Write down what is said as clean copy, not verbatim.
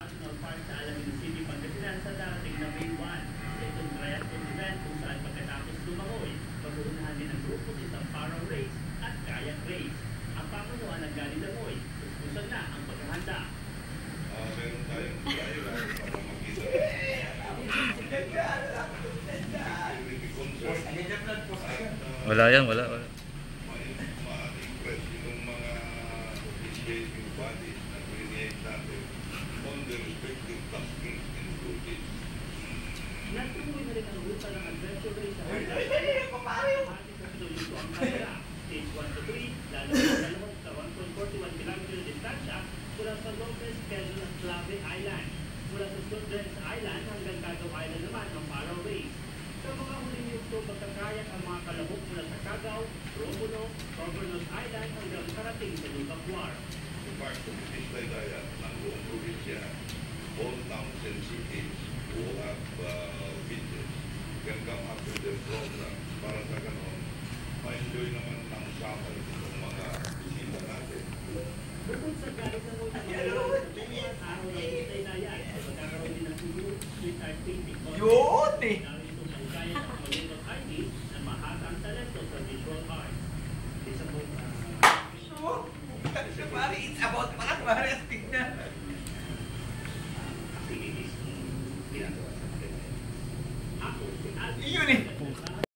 National Park sa Alameda City, Pangasinan sa darating na May 1. Itong triathlon event kung saan pagkatapos lumangoy, pag-uunahan din ang grupo sa isang parang race at kayak race. Ang pamunuan ng Gali Langoy, suspusan na ang paghahanda. Meron tayong tayo para makita. Wala yan, wala. Ma-impress yung mga officiating bodies na create natin on the respective tasking and duties. Natuloy na rin ang ruta ng adventure race sa Hawaii. Hati sa pinulit ang kamera. Stage 1 to 3, lalo sa dalawang sa 1.41 km distansya mula sa Lopez, Quezon at Clave Island. Mula sa Sundance Island hanggang Cagaw Island naman ang Paraw Race. Sa mga huling yugto, magkakayak ang mga kalahok mula sa Cagaw, Romulo, Governors Island hanggang karating sa Lubacuar. So part of the Pistay Daya ng buong probinsya, all towns and cities who have beaches can come up with their program para sa ganon, ma-enjoy naman ng summer ng mga bisita natin. Bukod sa galit ng mga araw ng Pistay Daya, magkakaroon din ng siguro street art painting. Yun eh! Narito ang kaya ng Malino ID na mahatang talento sa visual arts. Isa po So, pare, it's about pala, pare, tignan. activities ginagawa sa Pilipinas. Ako, si Alvin. Yun eh!